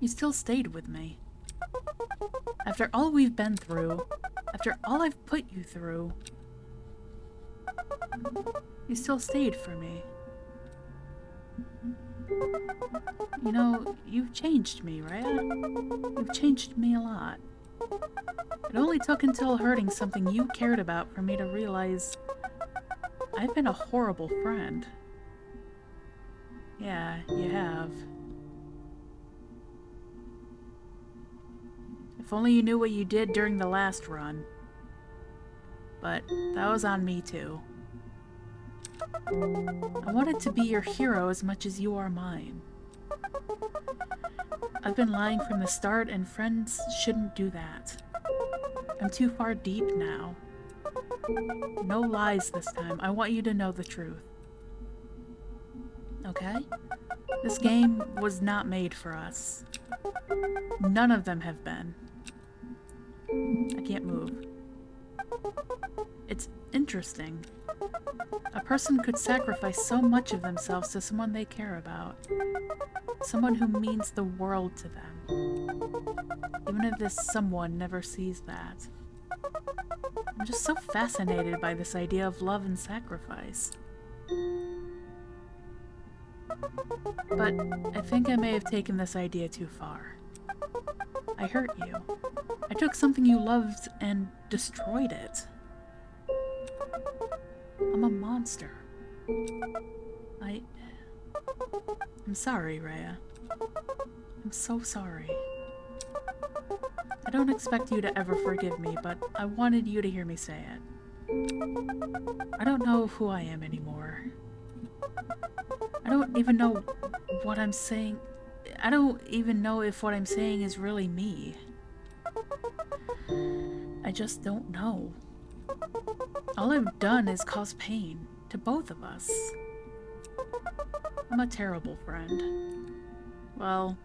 You still stayed with me. After all we've been through, after all I've put you through, you still stayed for me. You know, you've changed me, Rhea. You've changed me a lot. It only took until hurting something you cared about for me to realize I've been a horrible friend. Yeah, you have. If only you knew what you did during the last run. But that was on me too. I wanted to be your hero as much as you are mine. I've been lying from the start, and friends shouldn't do that. I'm too far deep now. No lies this time. I want you to know the truth. Okay? This game was not made for us. None of them have been. I can't move. It's interesting. A person could sacrifice so much of themselves to someone they care about. Someone who means the world to them. Even if this someone never sees that. I'm just so fascinated by this idea of love and sacrifice. But I think I may have taken this idea too far. I hurt you. I took something you loved and destroyed it. I'm a monster. I'm sorry, Rhea. I'm so sorry. I don't expect you to ever forgive me, but I wanted you to hear me say it. I don't know who I am anymore. I don't even know what I'm saying. I don't even know if what I'm saying is really me. I just don't know. All I've done is cause pain to both of us. I'm a terrible friend. Well,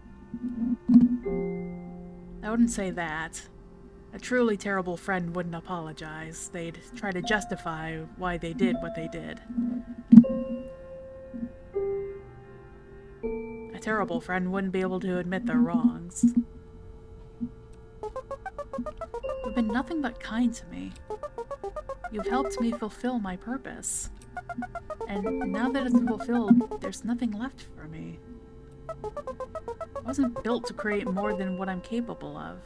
I wouldn't say that. A truly terrible friend wouldn't apologize. They'd try to justify why they did what they did. A terrible friend wouldn't be able to admit their wrongs. You've been nothing but kind to me. You've helped me fulfill my purpose. And now that it's fulfilled, there's nothing left for me. I wasn't built to create more than what I'm capable of.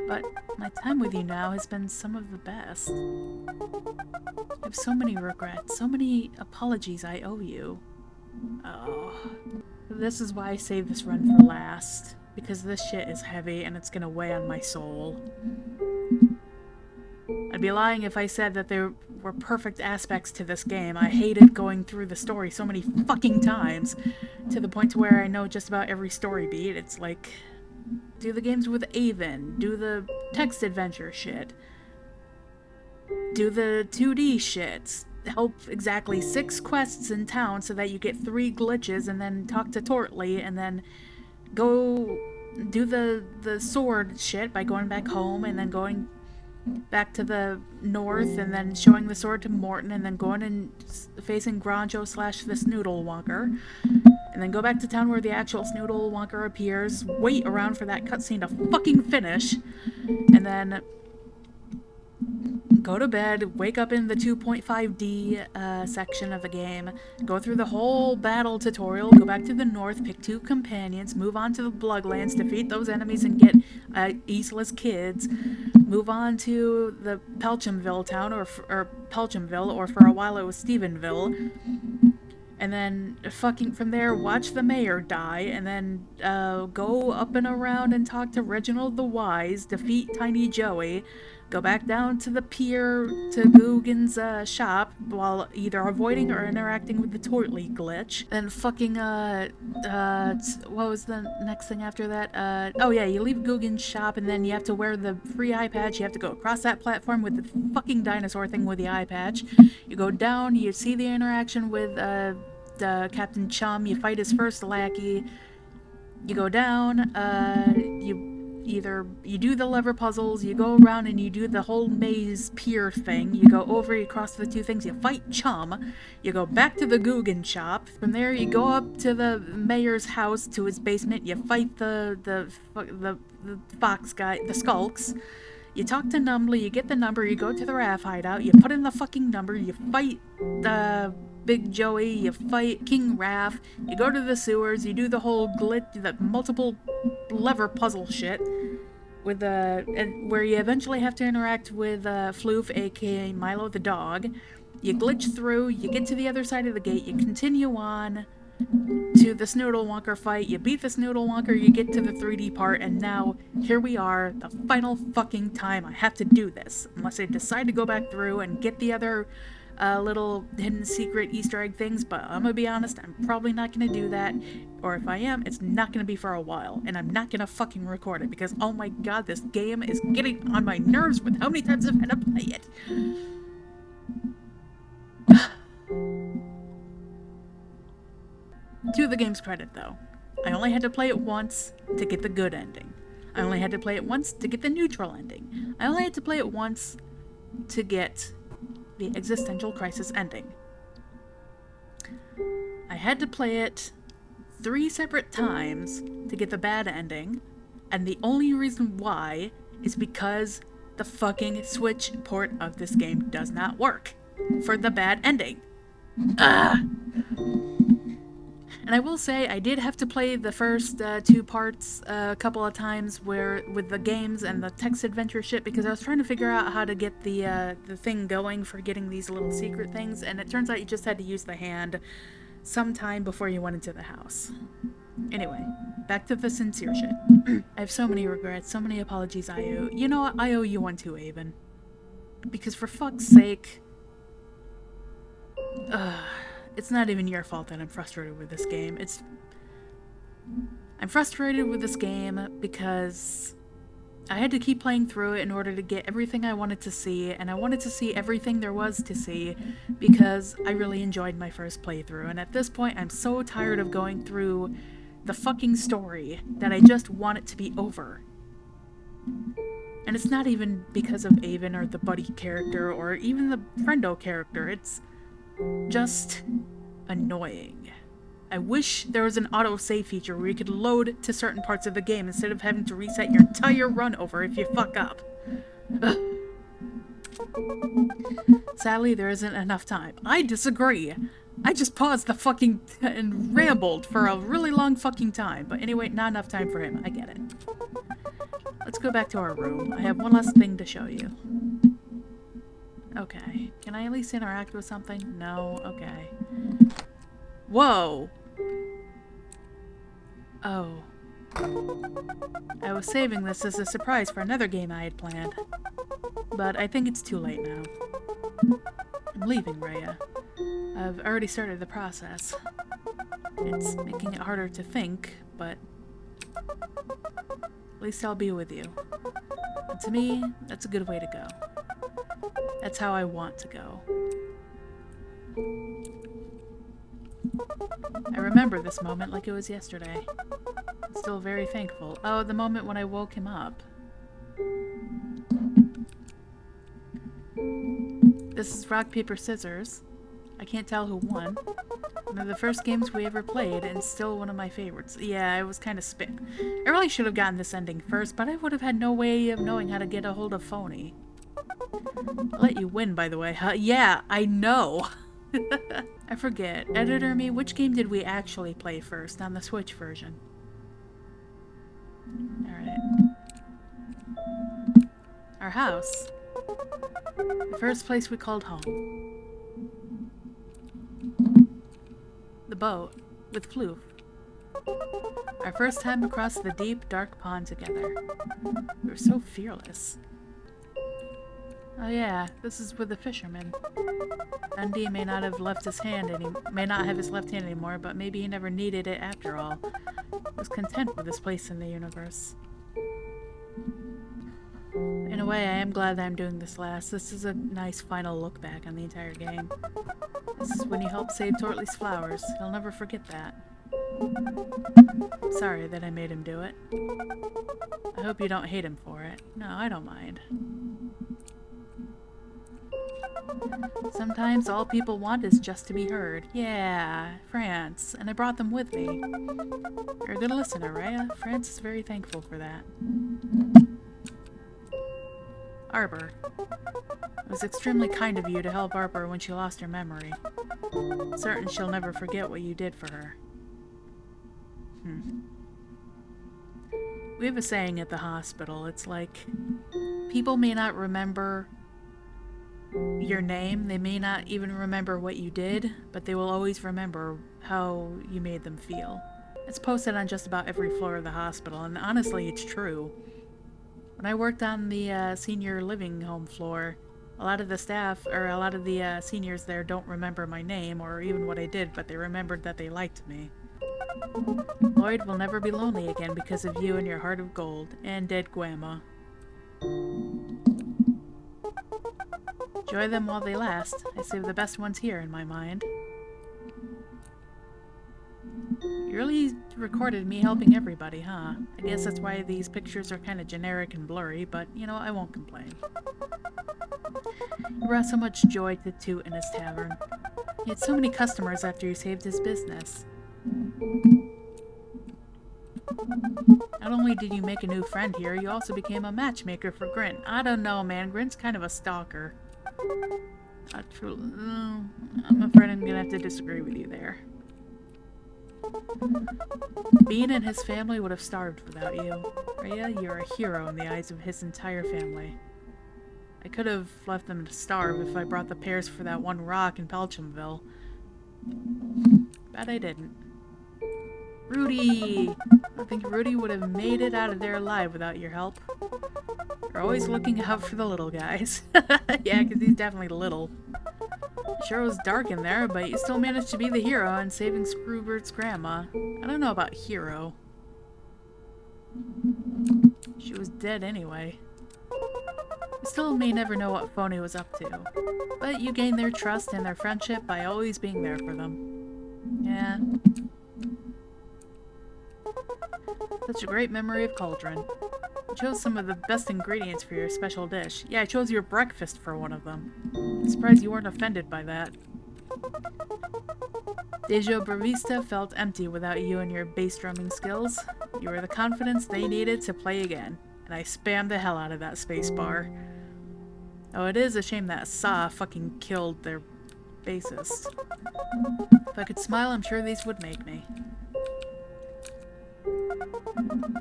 But my time with you now has been some of the best. I have so many regrets, so many apologies I owe you. Oh. This is why I saved this run for last. Because this shit is heavy and it's gonna weigh on my soul. I'd be lying if I said that there were perfect aspects to this game. I hated going through the story so many fucking times, to the point to where I know just about every story beat. It's like, do the games with Avon, do the text adventure shit, do the 2D shit, help exactly 6 quests in town so that you get 3 glitches, and then talk to Tortley, and then go do the sword shit by going back home, and then going back to the north, and then showing the sword to Morton, and then going and facing Gronjo / the Snoodle Wonker, and then go back to town where the actual Snoodle Wonker appears, wait around for that cutscene to fucking finish, and then go to bed, wake up in the 2.5D section of the game, go through the whole battle tutorial, go back to the north, pick 2 companions, move on to the Bloodlands, defeat those enemies and get Isla's kids, move on to the Pelchamville town, or Pelchamville, or for a while it was Stephenville, and then fucking from there watch the mayor die, and then go up and around and talk to Reginald the Wise, defeat Tiny Joey, go back down to the pier to Guggen's shop while either avoiding or interacting with the Tortley glitch. Then fucking, what was the next thing after that? Oh yeah, you leave Guggen's shop and then you have to wear the free eye patch. You have to go across that platform with the fucking dinosaur thing with the eye patch. You go down, you see the interaction with, Captain Chum, you fight his first lackey. You go down, you either you do the lever puzzles, you go around and you do the whole maze pier thing, you go over, you cross the two things, you fight Chum, you go back to the Guggen shop, from there you go up to the mayor's house, to his basement, you fight the fox guy, the Skulks, you talk to Numbly, you get the number, you go to the Raff hideout, you put in the fucking number, you fight Big Joey, you fight King Raff, you go to the sewers, you do the whole the multiple lever puzzle shit, with where you eventually have to interact with Floof, aka Milo the dog. You glitch through, you get to the other side of the gate, you continue on to the Snoodle Wonker fight, you beat the Snoodle Wonker, you get to the 3D part, and now, here we are, the final fucking time I have to do this. Unless I decide to go back through and get the other little hidden secret Easter egg things, but I'm gonna be honest, I'm probably not gonna do that. Or if I am, it's not gonna be for a while, and I'm not gonna fucking record it, because oh my god, this game is getting on my nerves with how many times I've had to play it. To the game's credit, though, I only had to play it once to get the good ending. I only had to play it once to get the neutral ending. I only had to play it once to get the existential crisis ending. I had to play it 3 separate times to get the bad ending, and the only reason why is because the fucking Switch port of this game does not work for the bad ending. And I will say, I did have to play the first 2 parts a couple of times with the games and the text adventure shit, because I was trying to figure out how to get the thing going for getting these little secret things, and it turns out you just had to use the hand sometime before you went into the house. Anyway, back to the sincere shit. I have so many regrets, so many apologies I owe. You know what? I owe you one too, Avon. Because for fuck's sake... it's not even your fault that I'm frustrated with this game. I'm frustrated with this game because I had to keep playing through it in order to get everything I wanted to see, and I wanted to see everything there was to see because I really enjoyed my first playthrough, and at this point I'm so tired of going through the fucking story that I just want it to be over. And it's not even because of Avon or the Buddy character or even the Friendo character, it's just annoying. I wish there was an auto-save feature where you could load to certain parts of the game instead of having to reset your entire run over if you fuck up. Ugh. Sadly, there isn't enough time. I disagree. I just paused the fucking and rambled for a really long fucking time. But anyway, not enough time for him. I get it. Let's go back to our room. I have one last thing to show you. Okay. Can I at least interact with something? No? Okay. Whoa! Oh. I was saving this as a surprise for another game I had planned. But I think it's too late now. I'm leaving, Rhea. I've already started the process. It's making it harder to think, but at least I'll be with you. And to me, that's a good way to go. That's how I want to go. I remember this moment like it was yesterday. I'm still very thankful. Oh, the moment when I woke him up. This is rock, paper, scissors. I can't tell who won. One of the first games we ever played, and still one of my favorites. Yeah, I was kind of I really should have gotten this ending first, but I would have had no way of knowing how to get a hold of Phony. I'll let you win, by the way. Yeah, I know. I forget. Editor me, which game did we actually play first on the Switch version? Alright. Our house. The first place we called home. The boat, with Floof. Our first time across the deep, dark pond together. We were so fearless. Oh yeah, this is with the fisherman. Dundee may not have left his hand may not have his left hand anymore, but maybe he never needed it after all. He was content with his place in the universe. In a way, I am glad that I'm doing this last. This is a nice final look back on the entire game. This is when you helped save Tortley's flowers. He'll never forget that. Sorry that I made him do it. I hope you don't hate him for it. No, I don't mind. Sometimes all people want is just to be heard. Yeah, France. And I brought them with me. You're a good listener, Rhea. France is very thankful for that. Arbor. It was extremely kind of you to help Arbor when she lost her memory. Certain she'll never forget what you did for her. We have a saying at the hospital. It's like, people may not remember your name, they may not even remember what you did, but they will always remember how you made them feel. It's posted on just about every floor of the hospital, and honestly, it's true. When I worked on the senior living home floor, a lot of the staff, or a lot of the seniors there don't remember my name or even what I did, but they remembered that they liked me. Lloyd will never be lonely again because of you and your heart of gold, and dead Guema. Enjoy them while they last. I save the best ones here in my mind. You really recorded me helping everybody, huh? I guess that's why these pictures are kind of generic and blurry, but, you know, I won't complain. You brought so much joy to Toot in his tavern. He had so many customers after you saved his business. Not only did you make a new friend here, you also became a matchmaker for Grint. I don't know, man. Grint's kind of a stalker. Not true. I'm afraid I'm gonna have to disagree with you there. Bean and his family would have starved without you. Rhea, you're a hero in the eyes of his entire family. I could have left them to starve if I brought the pears for that one rock in Pelchamville. But I didn't. Rudy! I think Rudy would have made it out of there alive without your help. You're always looking out for the little guys. Yeah, because he's definitely little. Sure was dark in there, but you still managed to be the hero in saving Screwbert's grandma. I don't know about hero. She was dead anyway. You still may never know what Phony was up to, but you gained their trust and their friendship by always being there for them. Yeah. Such a great memory of Cauldron. You chose some of the best ingredients for your special dish. Yeah, I chose your breakfast for one of them. I'm surprised you weren't offended by that. Dejo Bravista felt empty without you and your bass drumming skills. You were the confidence they needed to play again, and I spammed the hell out of that space bar. Oh, it is a shame that Sa fucking killed their bassist. If I could smile, I'm sure these would make me.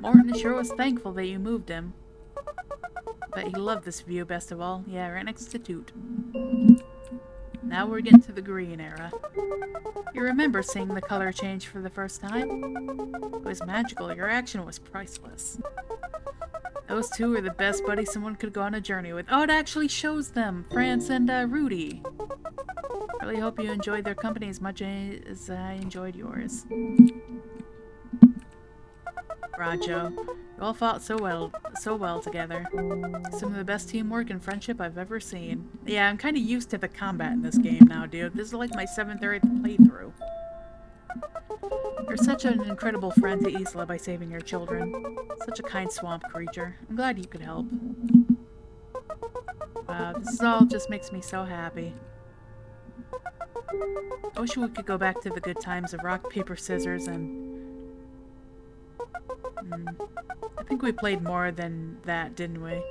Morton sure was thankful that you moved him. But he loved this view best of all. Yeah, right next to Toot. Now we're getting to the green era. You remember seeing the color change for the first time? It was magical. Your action was priceless. Those two were the best buddies someone could go on a journey with. Oh, it actually shows them! France and Rudy. Really hope you enjoyed their company as much as I enjoyed yours. Rajo, you all fought so well together. Some of the best teamwork and friendship I've ever seen. Yeah, I'm kind of used to the combat in this game now, dude. This is like my 7th or 8th playthrough. You're such an incredible friend to Isla by saving your children. Such a kind swamp creature. I'm glad you could help. Wow, this all just makes me so happy. I wish we could go back to the good times of rock, paper, scissors, and... I think we played more than that, didn't we?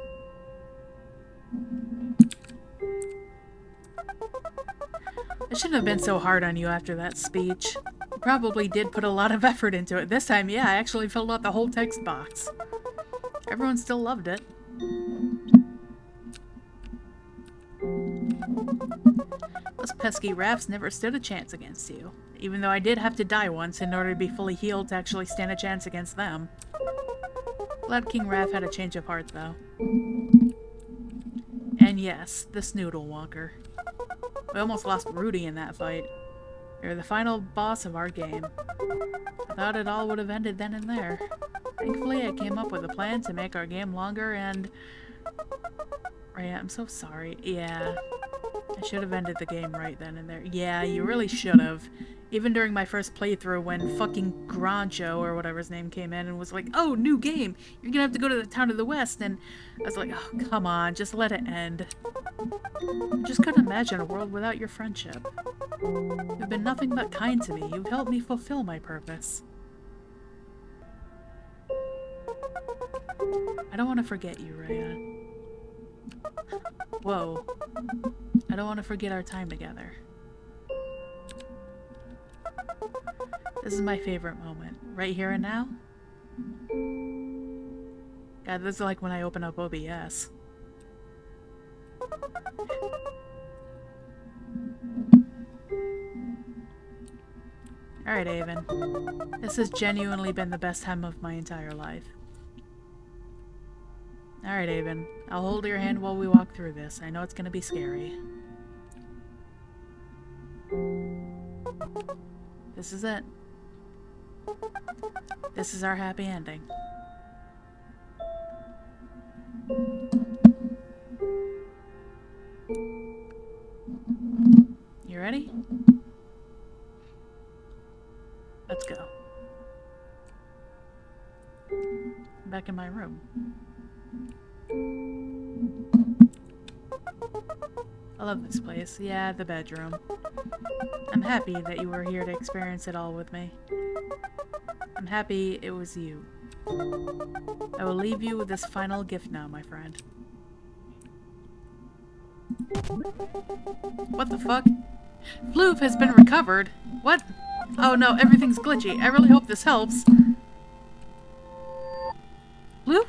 I shouldn't have been so hard on you after that speech. You probably did put a lot of effort into it. This time, yeah, I actually filled out the whole text box. Everyone still loved it. Those pesky rafts never stood a chance against you. Even though I did have to die once in order to be fully healed to actually stand a chance against them. Glad King Raff had a change of heart, though. And yes, the Snoodle Walker. We almost lost Rudy in that fight. You're the final boss of our game. I thought it all would have ended then and there. Thankfully, I came up with a plan to make our game longer and... Rhea, I'm so sorry. Yeah. I should have ended the game right then and there. Yeah, you really should have. Even during my first playthrough when fucking Grancho or whatever his name came in and was like, oh, new game, you're gonna have to go to the town of the west, and I was like, oh, come on, just let it end. I just couldn't imagine a world without your friendship. You've been nothing but kind to me. You've helped me fulfill my purpose. I don't want to forget you, Rhea. Whoa. I don't want to forget our time together. This is my favorite moment. Right here and now? God, this is like when I open up OBS. Alright, Avon. This has genuinely been the best time of my entire life. Alright, Avon. I'll hold your hand while we walk through this. I know it's gonna be scary. This is it. This is our happy ending. You ready? Let's go. I'm back in my room. I love this place. Yeah, the bedroom. I'm happy that you were here to experience it all with me. I'm happy it was you. I will leave you with this final gift now, my friend. What the fuck? Floof has been recovered. What? Oh no, everything's glitchy. I really hope this helps. Floof?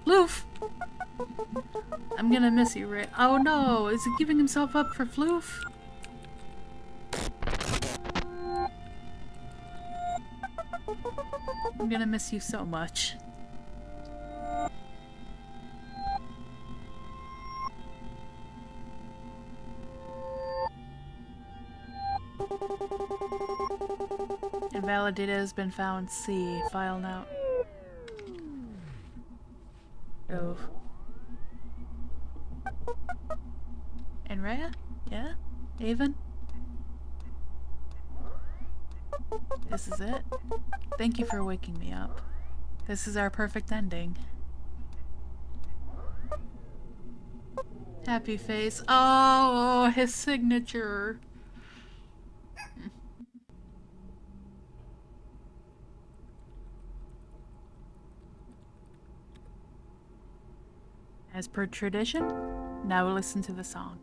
Floof? I'm gonna miss you, Ray. Oh no, is he giving himself up for Floof? I'm gonna miss you so much. Invalid data has been found. C. File now. Oh. And Rhea? Yeah? Avon? This is it? Thank you for waking me up. This is our perfect ending. Happy face. Oh, his signature. As per tradition, now we'll listen to the song.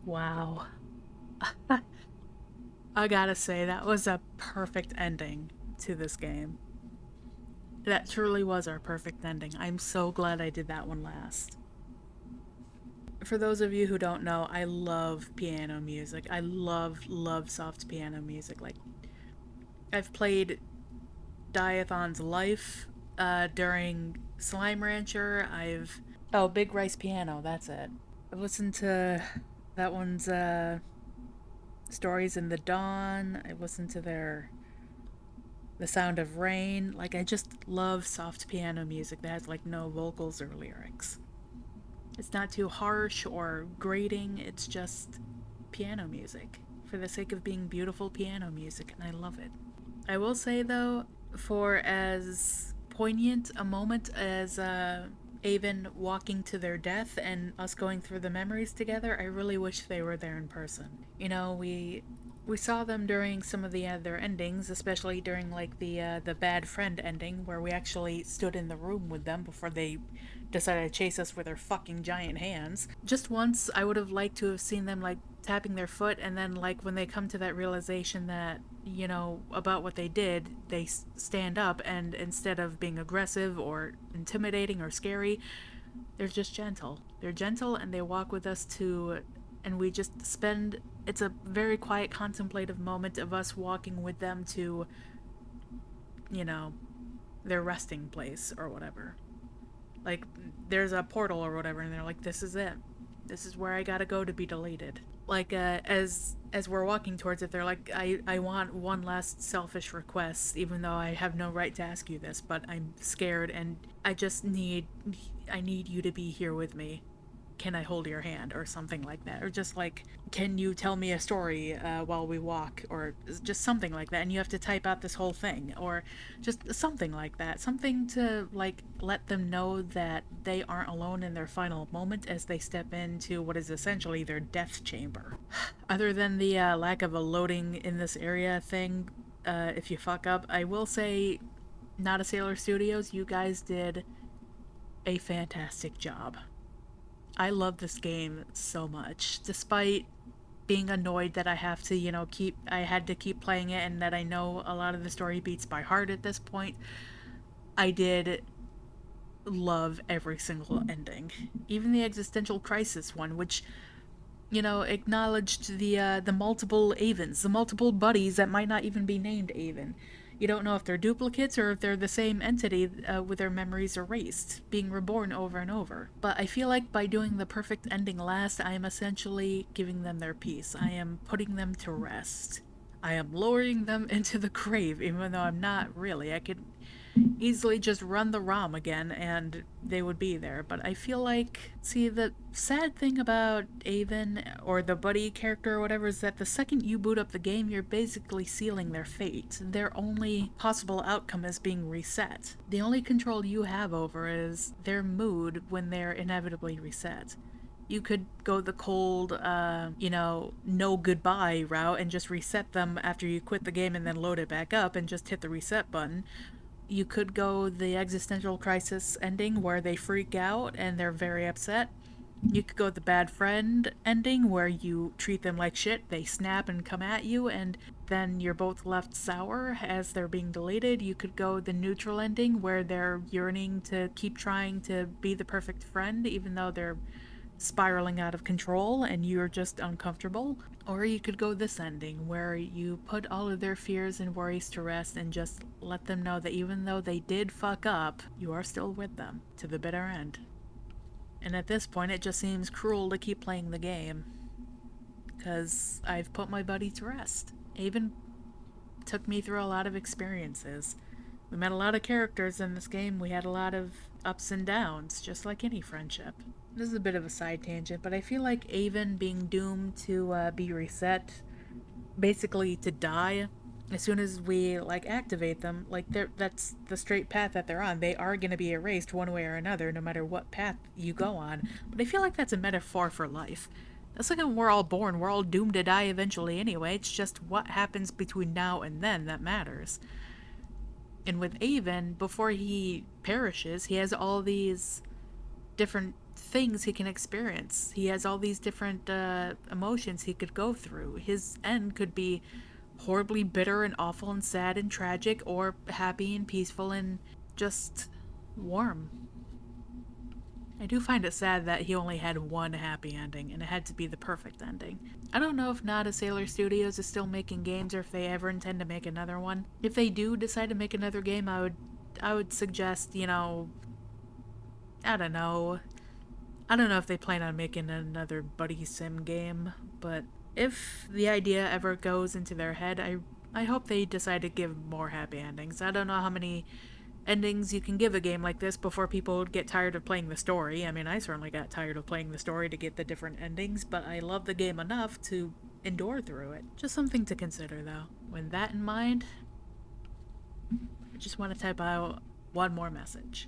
Wow. I gotta say, that was a perfect ending to this game. That truly was our perfect ending. I'm so glad I did that one last. For those of you who don't know, I love piano music. I love soft piano music. Like, I've played Diathon's Life during Slime Rancher. Oh, Big Rice Piano, that's it. I've listened to that one's Stories in the Dawn. I've listened to their The Sound of Rain. Like, I just love soft piano music that has, like, no vocals or lyrics. It's not too harsh or grating, it's just piano music for the sake of being beautiful piano music, and I love it. I will say, though, for as poignant a moment as Avon walking to their death and us going through the memories together, I really wish they were there in person. You know, we saw them during some of the other endings, especially during like the bad friend ending, where we actually stood in the room with them before they decided to chase us with their fucking giant hands. Just once, I would have liked to have seen them like tapping their foot, and then like when they come to that realization that, you know, about what they did, they stand up, and instead of being aggressive or intimidating or scary, they're just gentle. They're gentle, and they walk with us to, and we just spend, it's a very quiet contemplative moment of us walking with them to, you know, their resting place or whatever. Like, there's a portal or whatever, and they're like, this is it. This is where I gotta go to be deleted. Like, as we're walking towards it, they're like, I want one last selfish request, even though I have no right to ask you this, but I'm scared, and I need you to be here with me. Can I hold your hand, or something like that, or just like, can you tell me a story while we walk, or just something like that, and you have to type out this whole thing, or just something like that, something to like let them know that they aren't alone in their final moment as they step into what is essentially their death chamber. Other than the lack of a loading in this area thing, if you fuck up, I will say, Not a Sailor Studios, you guys did a fantastic job. I love this game so much, despite being annoyed that I have to, you know, I had to keep playing it, and that I know a lot of the story beats by heart at this point. I did love every single ending. Even the existential crisis one, which, you know, acknowledged the multiple Avens, the multiple buddies that might not even be named Avon. You don't know if they're duplicates or if they're the same entity with their memories erased, being reborn over and over. But I feel like by doing the perfect ending last, I am essentially giving them their peace. I am putting them to rest. I am lowering them into the grave, even though I'm not really. I could easily just run the ROM again and they would be there. But I feel like, see, the sad thing about Avon, or the buddy character or whatever, is that the second you boot up the game, you're basically sealing their fate. Their only possible outcome is being reset. The only control you have over is their mood when they're inevitably reset. You could go the cold, you know, no goodbye route and just reset them after you quit the game and then load it back up and just hit the reset button. You could go the existential crisis ending where they freak out and they're very upset. You could go the bad friend ending where you treat them like shit, they snap and come at you, and then you're both left sour as they're being deleted. You could go the neutral ending where they're yearning to keep trying to be the perfect friend even though they're spiraling out of control and you're just uncomfortable. Or you could go this ending where you put all of their fears and worries to rest and just let them know that even though they did fuck up, you are still with them to the bitter end. And at this point, it just seems cruel to keep playing the game, because I've put my buddy to rest. Avon took me through a lot of experiences. We met a lot of characters in this game. We had a lot of ups and downs, just like any friendship. This is a bit of a side tangent, but I feel like Avon being doomed to be reset, basically to die, as soon as we, like, activate them, like, that's the straight path that they're on. They are going to be erased one way or another, no matter what path you go on. But I feel like that's a metaphor for life. That's like when we're all born, we're all doomed to die eventually anyway. It's just what happens between now and then that matters. And with Avon, before he perishes, he has all these different things he can experience. He has all these different emotions he could go through. His end could be horribly bitter and awful and sad and tragic, or happy and peaceful and just warm. I do find it sad that he only had one happy ending, and it had to be the perfect ending. I don't know if Nada Sailor Studios is still making games or if they ever intend to make another one. If they do decide to make another game, I would suggest, you know, I don't know. I don't know if they plan on making another buddy sim game, but if the idea ever goes into their head, I hope they decide to give more happy endings. I don't know how many endings you can give a game like this before people would get tired of playing the story. I mean, I certainly got tired of playing the story to get the different endings, but I love the game enough to endure through it. Just something to consider, though. With that in mind, I just want to type out one more message.